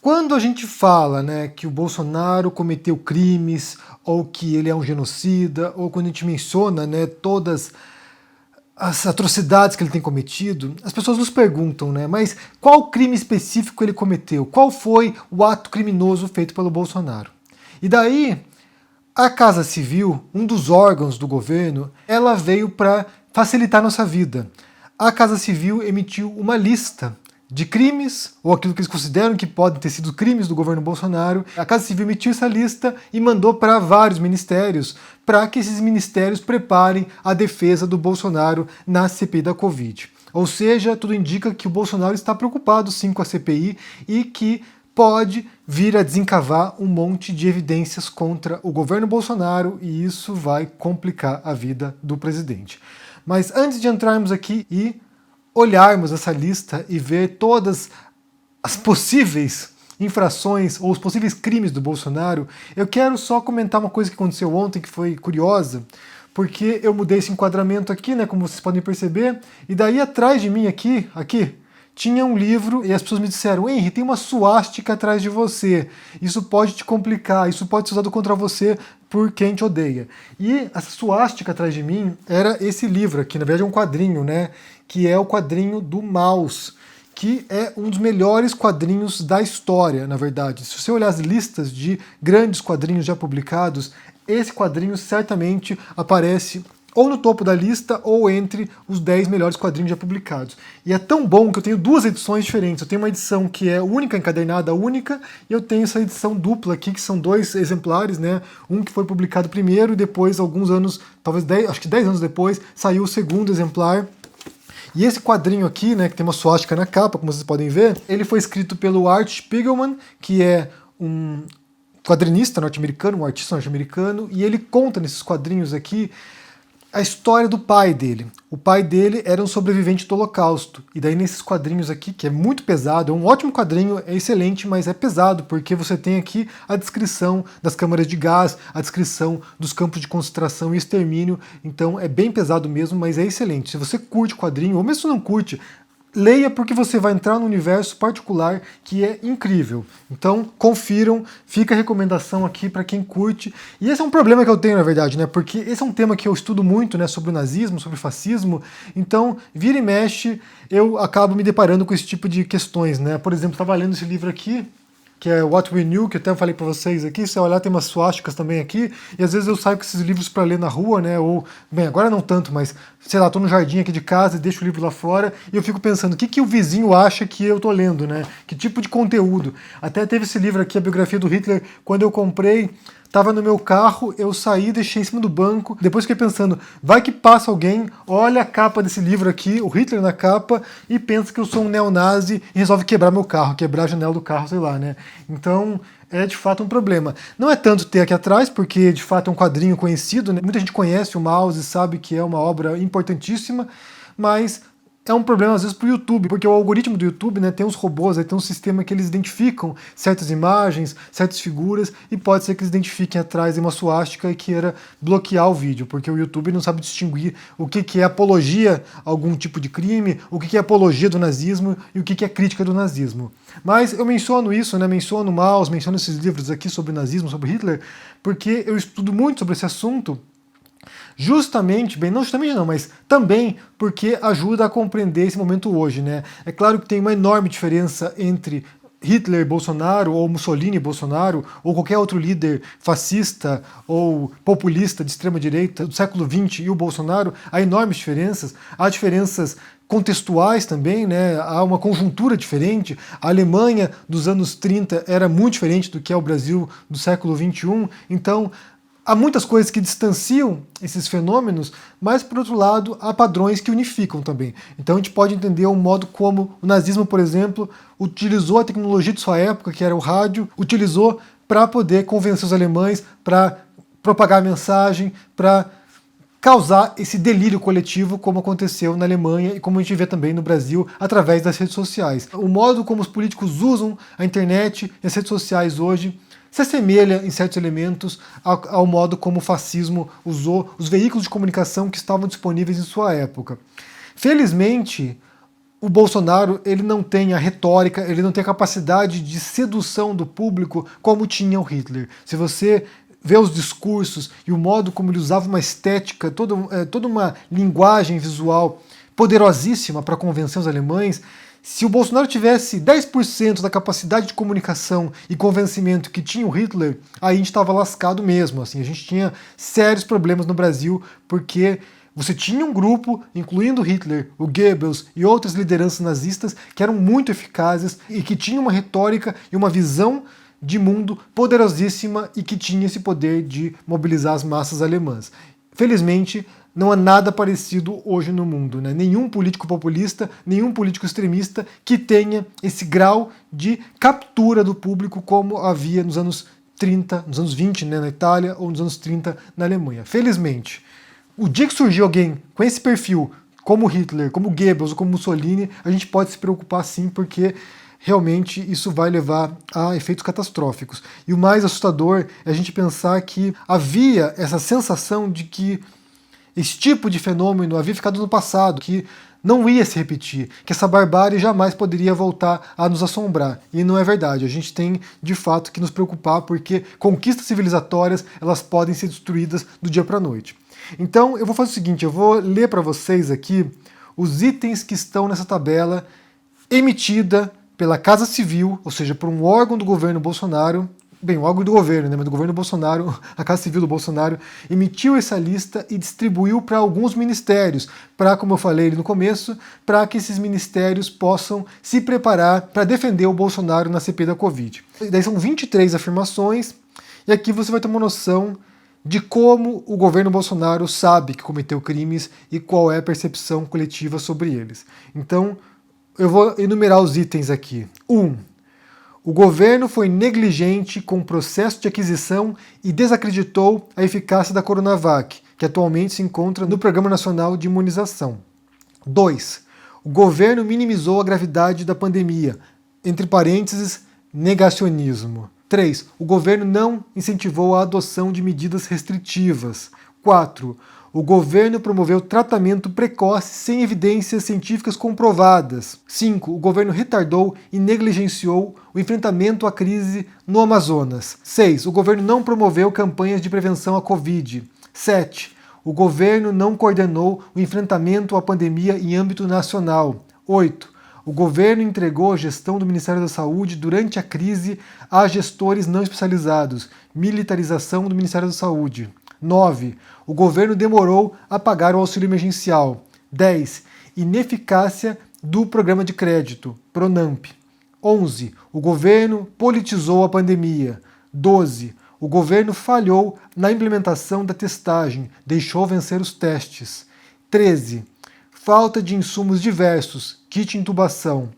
Quando a gente fala, né, que o Bolsonaro cometeu crimes, ou que ele é um genocida, ou quando a gente menciona, né, todas as atrocidades que ele tem cometido, as pessoas nos perguntam, né, mas qual crime específico ele cometeu? Qual foi o ato criminoso feito pelo Bolsonaro? E daí, a Casa Civil, um dos órgãos do governo, ela veio para facilitar nossa vida. A Casa Civil emitiu uma lista de crimes, ou aquilo que eles consideram que podem ter sido crimes do governo Bolsonaro. A Casa Civil emitiu essa lista e mandou para vários ministérios, para que esses ministérios preparem a defesa do Bolsonaro na CPI da Covid. Ou seja, tudo indica que o Bolsonaro está preocupado sim com a CPI e que pode vir a desencavar um monte de evidências contra o governo Bolsonaro, e isso vai complicar a vida do presidente. Mas antes de entrarmos aqui e olharmos essa lista e ver todas as possíveis infrações ou os possíveis crimes do Bolsonaro, eu quero só comentar uma coisa que aconteceu ontem que foi curiosa, porque eu mudei esse enquadramento aqui, né, como vocês podem perceber, e daí atrás de mim aqui, tinha um livro e as pessoas me disseram: Henry, tem uma suástica atrás de você, isso pode te complicar, isso pode ser usado contra você por quem te odeia. E essa suástica atrás de mim era esse livro aqui, na verdade é um quadrinho, né, que é o quadrinho do Maus, que é um dos melhores quadrinhos da história, na verdade. Se você olhar as listas de grandes quadrinhos já publicados, esse quadrinho certamente aparece ou no topo da lista, ou entre os 10 melhores quadrinhos já publicados. E é tão bom que eu tenho duas edições diferentes. Eu tenho uma edição que é única, encadernada, única, e eu tenho essa edição dupla aqui, que são 2 exemplares, né? Um que foi publicado primeiro, e depois, alguns anos, talvez 10, acho que 10 anos depois, saiu o segundo exemplar. E esse quadrinho aqui, né, que tem uma suástica na capa, como vocês podem ver, ele foi escrito pelo Art Spiegelman, que é um quadrinista norte-americano, um artista norte-americano, e ele conta nesses quadrinhos aqui a história do pai dele. O pai dele era um sobrevivente do Holocausto. E daí nesses quadrinhos aqui, que é muito pesado, é um ótimo quadrinho, é excelente, mas é pesado, porque você tem aqui a descrição das câmaras de gás, a descrição dos campos de concentração e extermínio. Então é bem pesado mesmo, mas é excelente. Se você curte quadrinho, ou mesmo se não curte, leia, porque você vai entrar num universo particular que é incrível. Então, confiram, fica a recomendação aqui para quem curte. E esse é um problema que eu tenho, na verdade, né? Porque esse é um tema que eu estudo muito, né, sobre o nazismo, sobre o fascismo. Então, vira e mexe, eu acabo me deparando com esse tipo de questões, né? Por exemplo, estava lendo esse livro aqui, que é What We Knew, que eu até falei para vocês aqui. Se você olhar, tem umas suásticas também aqui, e às vezes eu saio com esses livros para ler na rua, né, ou, bem, agora não tanto, mas, sei lá, tô no jardim aqui de casa e deixo o livro lá fora, e eu fico pensando, o que que o vizinho acha que eu tô lendo, né, que tipo de conteúdo. Até teve esse livro aqui, a biografia do Hitler, quando eu comprei, tava no meu carro, eu saí, deixei em cima do banco, depois fiquei pensando, vai que passa alguém, olha a capa desse livro aqui, o Hitler na capa, e pensa que eu sou um neonazi e resolve quebrar meu carro, quebrar a janela do carro, sei lá, né? Então, é de fato um problema. Não é tanto ter aqui atrás, porque de fato é um quadrinho conhecido, né? Muita gente conhece o Maus e sabe que é uma obra importantíssima, mas é um problema às vezes para o YouTube, porque o algoritmo do YouTube, né, tem uns robôs, aí tem um sistema que eles identificam certas imagens, certas figuras, e pode ser que eles identifiquem atrás de uma suástica e queira bloquear o vídeo, porque o YouTube não sabe distinguir o que é apologia a algum tipo de crime, o que é apologia do nazismo e o que é crítica do nazismo. Mas eu menciono isso, né, menciono Maus, menciono esses livros aqui sobre nazismo, sobre Hitler, porque eu estudo muito sobre esse assunto, justamente, bem, não justamente não, mas também porque ajuda a compreender esse momento hoje, né? É claro que tem uma enorme diferença entre Hitler e Bolsonaro, ou Mussolini e Bolsonaro, ou qualquer outro líder fascista ou populista de extrema-direita do século XX e o Bolsonaro. Há enormes diferenças, há diferenças contextuais também, né? Há uma conjuntura diferente. A Alemanha dos anos 30 era muito diferente do que é o Brasil do século XXI, então há muitas coisas que distanciam esses fenômenos, mas, por outro lado, há padrões que unificam também. Então a gente pode entender o modo como o nazismo, por exemplo, utilizou a tecnologia de sua época, que era o rádio, utilizou para poder convencer os alemães, para propagar a mensagem, para causar esse delírio coletivo, como aconteceu na Alemanha e como a gente vê também no Brasil através das redes sociais. O modo como os políticos usam a internet e as redes sociais hoje se assemelha em certos elementos ao modo como o fascismo usou os veículos de comunicação que estavam disponíveis em sua época. Felizmente, o Bolsonaro ele não tem a retórica, ele não tem a capacidade de sedução do público como tinha o Hitler. Se você vê os discursos e o modo como ele usava uma estética, toda uma linguagem visual poderosíssima para convencer os alemães, se o Bolsonaro tivesse 10% da capacidade de comunicação e convencimento que tinha o Hitler, aí a gente estava lascado mesmo. Assim, a gente tinha sérios problemas no Brasil, porque você tinha um grupo, incluindo Hitler, o Goebbels e outras lideranças nazistas, que eram muito eficazes e que tinham uma retórica e uma visão de mundo poderosíssima e que tinha esse poder de mobilizar as massas alemãs. Felizmente, não há nada parecido hoje no mundo, né? Nenhum político populista, nenhum político extremista que tenha esse grau de captura do público como havia nos anos 30, nos anos 20, né, na Itália, ou nos anos 30 na Alemanha. Felizmente, o dia que surgir alguém com esse perfil, como Hitler, como Goebbels ou como Mussolini, a gente pode se preocupar sim, porque realmente isso vai levar a efeitos catastróficos. E o mais assustador é a gente pensar que havia essa sensação de que esse tipo de fenômeno havia ficado no passado, que não ia se repetir, que essa barbárie jamais poderia voltar a nos assombrar. E não é verdade. A gente tem, de fato, que nos preocupar, porque conquistas civilizatórias elas podem ser destruídas do dia para a noite. Então, eu vou fazer o seguinte, eu vou ler para vocês aqui os itens que estão nessa tabela emitida pela Casa Civil, ou seja, por um órgão do governo Bolsonaro, bem, o órgão do governo, né, mas do governo Bolsonaro, a Casa Civil do Bolsonaro, emitiu essa lista e distribuiu para alguns ministérios, para, como eu falei no começo, para que esses ministérios possam se preparar para defender o Bolsonaro na CPI da Covid. E daí são 23 afirmações, e aqui você vai ter uma noção de como o governo Bolsonaro sabe que cometeu crimes e qual é a percepção coletiva sobre eles. Então, eu vou enumerar os itens aqui. 1. O governo foi negligente com o processo de aquisição e desacreditou a eficácia da Coronavac, que atualmente se encontra no Programa Nacional de Imunização. 2. O governo minimizou a gravidade da pandemia, entre parênteses, negacionismo. 3. O governo não incentivou a adoção de medidas restritivas. 4. O governo promoveu tratamento precoce sem evidências científicas comprovadas. 5. O governo retardou e negligenciou o enfrentamento à crise no Amazonas. 6. O governo não promoveu campanhas de prevenção à Covid. 7. O governo não coordenou o enfrentamento à pandemia em âmbito nacional. 8. O governo entregou a gestão do Ministério da Saúde durante a crise a gestores não especializados. Militarização do Ministério da Saúde. 9. O governo demorou a pagar o auxílio emergencial. 10. Ineficácia do programa de crédito, Pronamp. 11. O governo politizou a pandemia. 12. O governo falhou na implementação da testagem, deixou vencer os testes. 13. Falta de insumos diversos, kit intubação.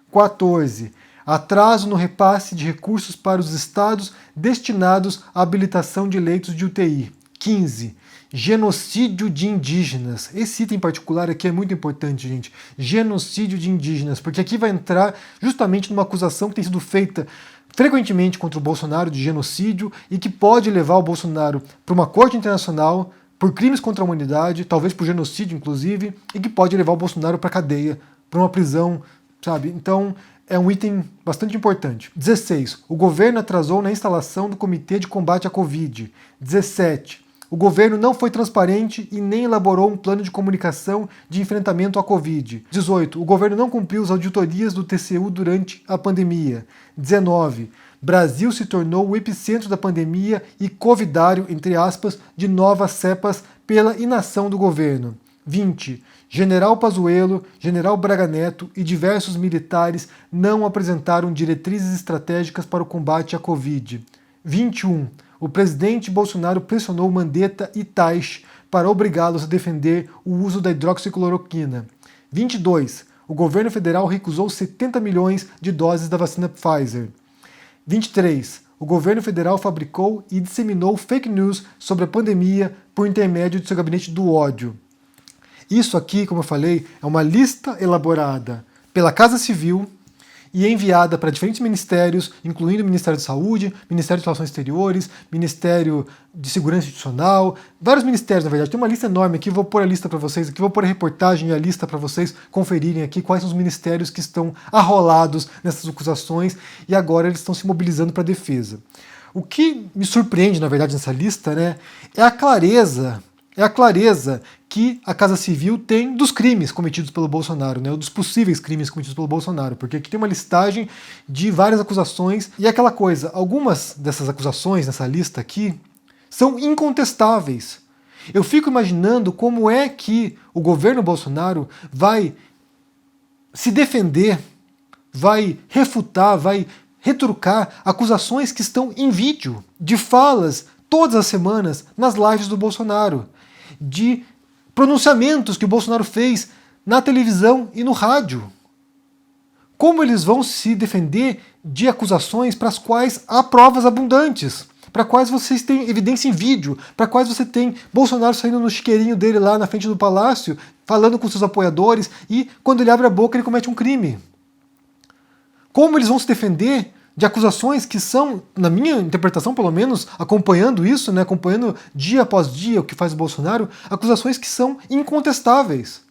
14. Atraso no repasse de recursos para os estados destinados à habilitação de leitos de UTI. 15. Genocídio de indígenas. Esse item em particular aqui é muito importante, gente. Genocídio de indígenas, porque aqui vai entrar justamente numa acusação que tem sido feita frequentemente contra o Bolsonaro de genocídio e que pode levar o Bolsonaro para uma corte internacional por crimes contra a humanidade, talvez por genocídio inclusive, e que pode levar o Bolsonaro para a cadeia, para uma prisão, sabe? Então é um item bastante importante. 16. O governo atrasou na instalação do Comitê de Combate à Covid. 17. O governo não foi transparente e nem elaborou um plano de comunicação de enfrentamento à Covid. 18. O governo não cumpriu as auditorias do TCU durante a pandemia. 19. Brasil se tornou o epicentro da pandemia e covidário, entre aspas, de novas cepas pela inação do governo. 20. General Pazuello, General Braga Neto e diversos militares não apresentaram diretrizes estratégicas para o combate à Covid. 21. O presidente Bolsonaro pressionou Mandetta e Taish para obrigá-los a defender o uso da hidroxicloroquina. 22. O governo federal recusou 70 milhões de doses da vacina Pfizer. 23. O governo federal fabricou e disseminou fake news sobre a pandemia por intermédio de seu gabinete do ódio. Isso aqui, como eu falei, é uma lista elaborada pela Casa Civil e enviada para diferentes ministérios, incluindo o Ministério da Saúde, Ministério de Relações Exteriores, Ministério de Segurança Institucional, vários ministérios, na verdade. Tem uma lista enorme aqui, vou pôr a lista para vocês aqui, vou pôr a reportagem e a lista para vocês conferirem aqui quais são os ministérios que estão arrolados nessas acusações e agora eles estão se mobilizando para a defesa. O que me surpreende, na verdade, nessa lista, né, é a clareza que a Casa Civil tem dos crimes cometidos pelo Bolsonaro, né, dos possíveis crimes cometidos pelo Bolsonaro, porque aqui tem uma listagem de várias acusações e aquela coisa, algumas dessas acusações nessa lista aqui são incontestáveis. Eu fico imaginando como é que o governo Bolsonaro vai se defender, vai refutar, vai retrucar acusações que estão em vídeo, de falas todas as semanas nas lives do Bolsonaro, de pronunciamentos que o Bolsonaro fez na televisão e no rádio. Como eles vão se defender de acusações para as quais há provas abundantes, para quais vocês têm evidência em vídeo, para quais você tem Bolsonaro saindo no chiqueirinho dele lá na frente do palácio, falando com seus apoiadores, e quando ele abre a boca ele comete um crime? Como eles vão se defender de acusações que são, na minha interpretação pelo menos, acompanhando isso, né, acompanhando dia após dia o que faz o Bolsonaro, acusações que são incontestáveis.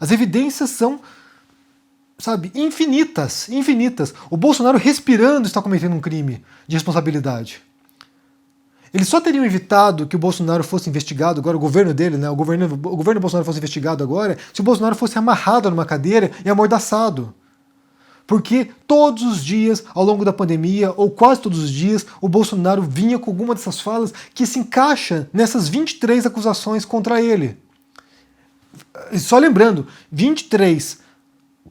As evidências são, sabe, infinitas. O Bolsonaro respirando está cometendo um crime de responsabilidade. Eles só teriam evitado que o Bolsonaro fosse investigado, agora o governo dele, né, o governo Bolsonaro fosse investigado agora, se o Bolsonaro fosse amarrado numa cadeira e amordaçado. Porque todos os dias, ao longo da pandemia, ou quase todos os dias, o Bolsonaro vinha com alguma dessas falas que se encaixa nessas 23 acusações contra ele. Só lembrando, 23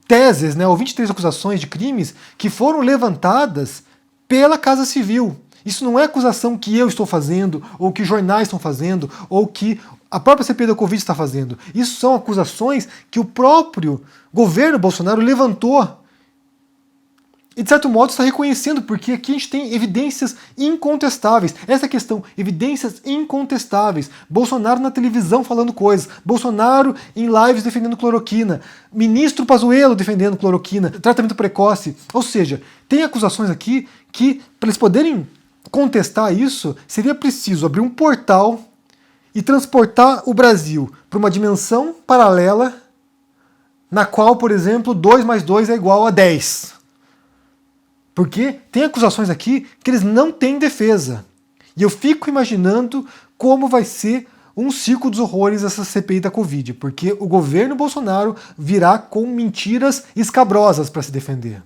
teses, né, ou 23 acusações de crimes que foram levantadas pela Casa Civil. Isso não é acusação que eu estou fazendo, ou que jornais estão fazendo, ou que a própria CPI da Covid está fazendo. Isso são acusações que o próprio governo Bolsonaro levantou. E de certo modo está reconhecendo, porque aqui a gente tem evidências incontestáveis. Essa questão, evidências incontestáveis. Bolsonaro na televisão falando coisas, Bolsonaro em lives defendendo cloroquina, ministro Pazuello defendendo cloroquina, tratamento precoce. Ou seja, tem acusações aqui que, para eles poderem contestar isso, seria preciso abrir um portal e transportar o Brasil para uma dimensão paralela na qual, por exemplo, 2 mais 2 é igual a 10. Porque tem acusações aqui que eles não têm defesa. E eu fico imaginando como vai ser um circo dos horrores essa CPI da Covid, porque o governo Bolsonaro virá com mentiras escabrosas para se defender.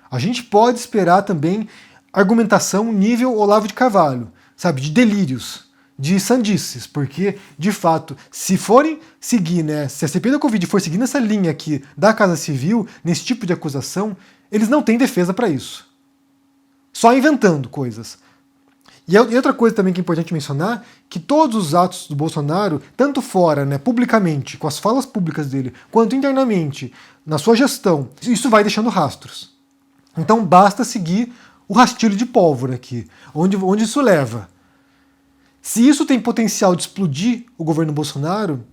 A gente pode esperar também argumentação nível Olavo de Carvalho, sabe, de delírios, de sandices, porque, de fato, se forem seguir, né, se a CPI da Covid for seguir nessa linha aqui da Casa Civil, nesse tipo de acusação, eles não têm defesa para isso. Só inventando coisas. E outra coisa também que é importante mencionar, que todos os atos do Bolsonaro, tanto fora, né, publicamente, com as falas públicas dele, quanto internamente, na sua gestão, isso vai deixando rastros. Então basta seguir o rastilho de pólvora aqui, onde isso leva. Se isso tem potencial de explodir o governo Bolsonaro,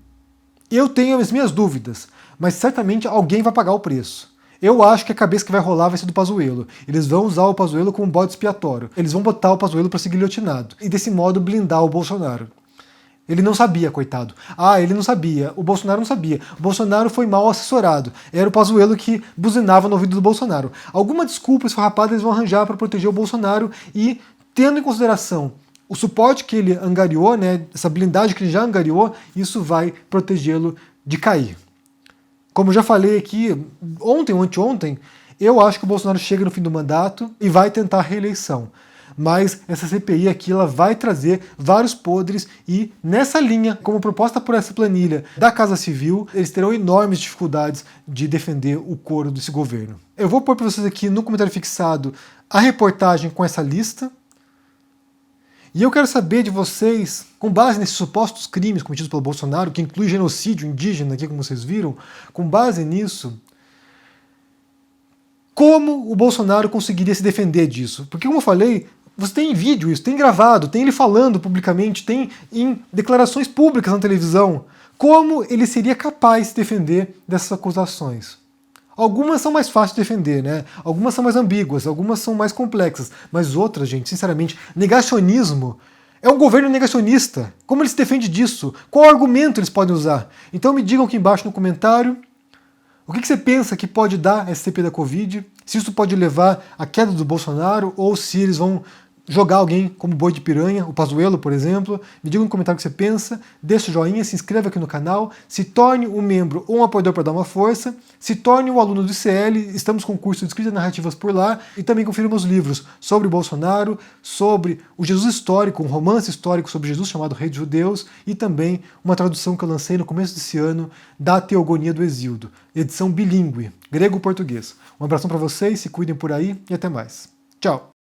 eu tenho as minhas dúvidas, mas certamente alguém vai pagar o preço. Eu acho que a cabeça que vai rolar vai ser do Pazuello. Eles vão usar o Pazuello como bode expiatório. Eles vão botar o Pazuello para ser guilhotinado. E desse modo blindar o Bolsonaro. Ele não sabia, coitado. Ele não sabia. O Bolsonaro não sabia. O Bolsonaro foi mal assessorado. Era o Pazuello que buzinava no ouvido do Bolsonaro. Alguma desculpa esfarrapada eles vão arranjar para proteger o Bolsonaro e, tendo em consideração o suporte que ele angariou, né, essa blindagem que ele já angariou, isso vai protegê-lo de cair. Como eu já falei aqui ontem ou anteontem, eu acho que o Bolsonaro chega no fim do mandato e vai tentar a reeleição. Mas essa CPI aqui ela vai trazer vários podres e nessa linha, como proposta por essa planilha da Casa Civil, eles terão enormes dificuldades de defender o coro desse governo. Eu vou pôr para vocês aqui no comentário fixado a reportagem com essa lista. E eu quero saber de vocês, com base nesses supostos crimes cometidos pelo Bolsonaro, que inclui genocídio indígena aqui, como vocês viram, com base nisso, como o Bolsonaro conseguiria se defender disso? Porque, como eu falei, você tem em vídeo isso, tem gravado, tem ele falando publicamente, tem em declarações públicas na televisão. Como ele seria capaz de se defender dessas acusações? Algumas são mais fáceis de defender, né? Algumas são mais ambíguas, algumas são mais complexas. Mas outras, gente, sinceramente, negacionismo é um governo negacionista. Como ele se defende disso? Qual argumento eles podem usar? Então me digam aqui embaixo no comentário o que você pensa que pode dar essa CPI da Covid, se isso pode levar à queda do Bolsonaro ou se eles vão jogar alguém como boi de piranha, o Pazuello, por exemplo. Me diga no comentário o que você pensa, deixa o joinha, se inscreva aqui no canal, se torne um membro ou um apoiador para dar uma força, se torne um aluno do ICL, estamos com curso de escrita de narrativas por lá, e também confira meus livros sobre Bolsonaro, sobre o Jesus histórico, um romance histórico sobre Jesus chamado Rei dos Judeus, e também uma tradução que eu lancei no começo desse ano da Teogonia do Exíodo, edição bilíngue, grego-português. Um abração para vocês, se cuidem por aí e até mais. Tchau!